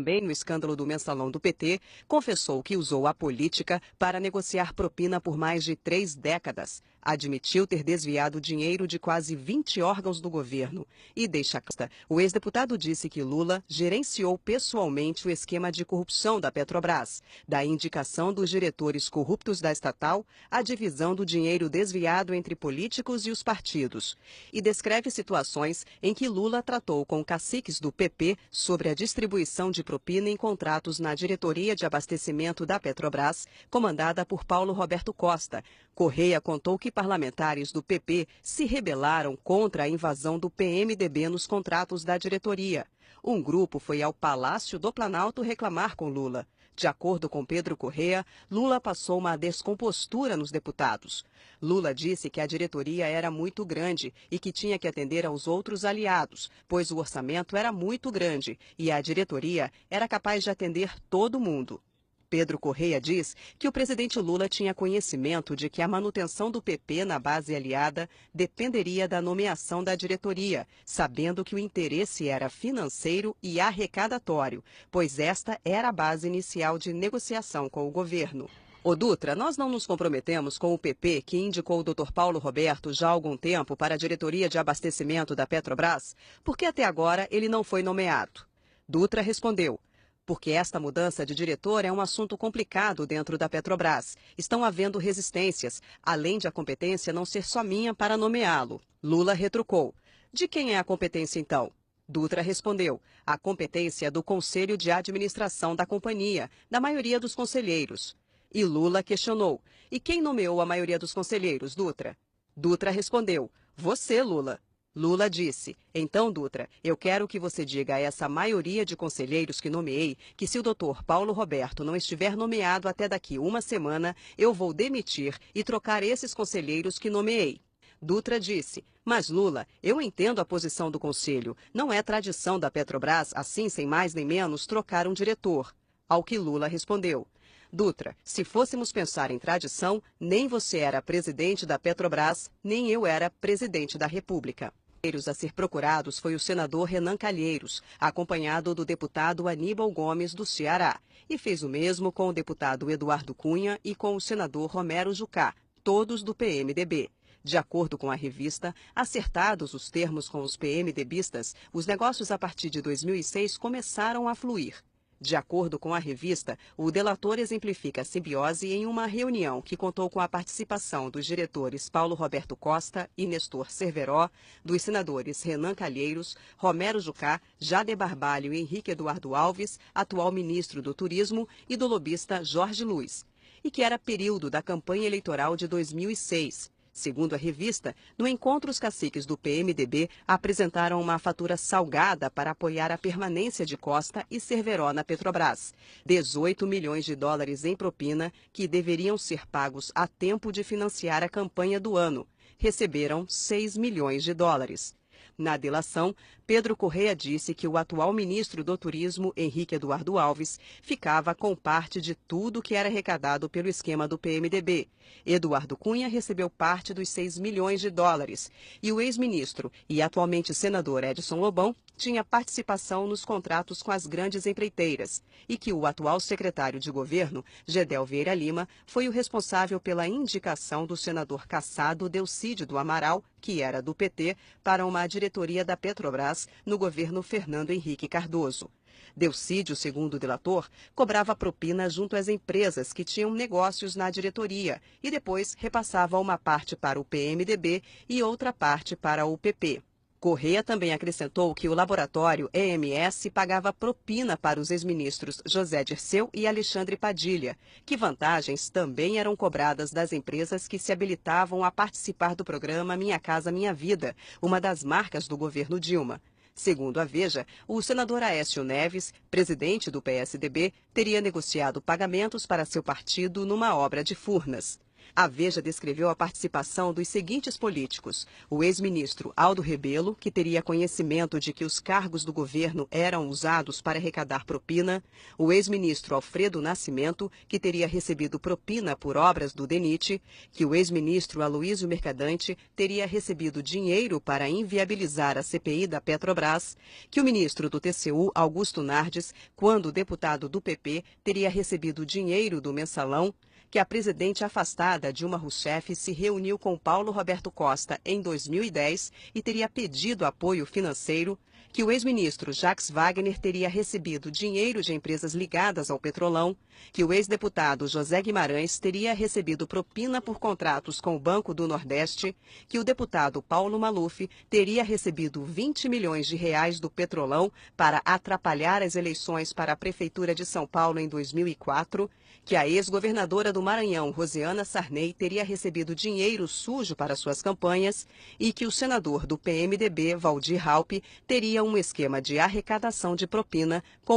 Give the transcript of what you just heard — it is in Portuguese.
também no escândalo do Mensalão do PT, confessou que usou a política para negociar propina por mais de 3 décadas. Admitiu ter desviado dinheiro de quase 20 órgãos do governo. E deixa claro, o ex-deputado disse que Lula gerenciou pessoalmente o esquema de corrupção da Petrobras, da indicação dos diretores corruptos da estatal à divisão do dinheiro desviado entre políticos e os partidos. E descreve situações em que Lula tratou com caciques do PP sobre a distribuição de propina em contratos na diretoria de abastecimento da Petrobras, comandada por Paulo Roberto Costa. Correia contou que parlamentares do PP se rebelaram contra a invasão do PMDB nos contratos da diretoria. Um grupo foi ao Palácio do Planalto reclamar com Lula. De acordo com Pedro Correia, Lula passou uma descompostura nos deputados. Lula disse que a diretoria era muito grande e que tinha que atender aos outros aliados, pois o orçamento era muito grande e a diretoria era capaz de atender todo mundo. Pedro Correia diz que o presidente Lula tinha conhecimento de que a manutenção do PP na base aliada dependeria da nomeação da diretoria, sabendo que o interesse era financeiro e arrecadatório, pois esta era a base inicial de negociação com o governo. Ô Dutra, nós não nos comprometemos com o PP, que indicou o Dr. Paulo Roberto já há algum tempo para a diretoria de abastecimento da Petrobras, porque até agora ele não foi nomeado. Dutra respondeu: porque esta mudança de diretor é um assunto complicado dentro da Petrobras. Estão havendo resistências, além de a competência não ser só minha para nomeá-lo. Lula retrucou: de quem é a competência então? Dutra respondeu: a competência é do Conselho de Administração da companhia, da maioria dos conselheiros. E Lula questionou: e quem nomeou a maioria dos conselheiros, Dutra? Dutra respondeu: você, Lula. Lula disse: então, Dutra, eu quero que você diga a essa maioria de conselheiros que nomeei que se o doutor Paulo Roberto não estiver nomeado até daqui uma semana, eu vou demitir e trocar esses conselheiros que nomeei. Dutra disse: mas Lula, eu entendo a posição do conselho. Não é tradição da Petrobras, assim sem mais nem menos, trocar um diretor. Ao que Lula respondeu: Dutra, se fôssemos pensar em tradição, nem você era presidente da Petrobras, nem eu era presidente da República. A ser procurados foi o senador Renan Calheiros, acompanhado do deputado Aníbal Gomes, do Ceará, e fez o mesmo com o deputado Eduardo Cunha e com o senador Romero Jucá, todos do PMDB. De acordo com a revista, acertados os termos com os PMDBistas, os negócios a partir de 2006 começaram a fluir. De acordo com a revista, o delator exemplifica a simbiose em uma reunião que contou com a participação dos diretores Paulo Roberto Costa e Nestor Cerveró, dos senadores Renan Calheiros, Romero Jucá, Jader Barbalho e Henrique Eduardo Alves, atual ministro do Turismo, e do lobista Jorge Luiz, e que era período da campanha eleitoral de 2006. Segundo a revista, no encontro os caciques do PMDB apresentaram uma fatura salgada para apoiar a permanência de Costa e Cerveró na Petrobras. 18 milhões de dólares em propina que deveriam ser pagos a tempo de financiar a campanha do ano. Receberam 6 milhões de dólares. Na delação, Pedro Correia disse que o atual ministro do Turismo, Henrique Eduardo Alves, ficava com parte de tudo que era arrecadado pelo esquema do PMDB. Eduardo Cunha recebeu parte dos 6 milhões de dólares. E o ex-ministro e atualmente senador Edson Lobão tinha participação nos contratos com as grandes empreiteiras. E que o atual secretário de governo, Gedel Vieira Lima, foi o responsável pela indicação do senador cassado Delcídio do Amaral, que era do PT, para uma diretoria da Petrobras no governo Fernando Henrique Cardoso. Delcídio, segundo o delator, cobrava propina junto às empresas que tinham negócios na diretoria e depois repassava uma parte para o PMDB e outra parte para o PP. Correia também acrescentou que o laboratório EMS pagava propina para os ex-ministros José Dirceu e Alexandre Padilha, que vantagens também eram cobradas das empresas que se habilitavam a participar do programa Minha Casa Minha Vida, uma das marcas do governo Dilma. Segundo a Veja, o senador Aécio Neves, presidente do PSDB, teria negociado pagamentos para seu partido numa obra de Furnas. A Veja descreveu a participação dos seguintes políticos: o ex-ministro Aldo Rebelo, que teria conhecimento de que os cargos do governo eram usados para arrecadar propina, o ex-ministro Alfredo Nascimento, que teria recebido propina por obras do DENIT, que o ex-ministro Aloísio Mercadante teria recebido dinheiro para inviabilizar a CPI da Petrobras, que o ministro do TCU, Augusto Nardes, quando deputado do PP, teria recebido dinheiro do Mensalão, que a presidente afastada Dilma Rousseff se reuniu com Paulo Roberto Costa em 2010 e teria pedido apoio financeiro, que o ex-ministro Jacques Wagner teria recebido dinheiro de empresas ligadas ao Petrolão, que o ex-deputado José Guimarães teria recebido propina por contratos com o Banco do Nordeste, que o deputado Paulo Maluf teria recebido 20 milhões de reais do Petrolão para atrapalhar as eleições para a Prefeitura de São Paulo em 2004, que a ex-governadora do Maranhão, Rosiana Sarney, teria recebido dinheiro sujo para suas campanhas e que o senador do PMDB, Waldir Raupp, teria um esquema de arrecadação de propina com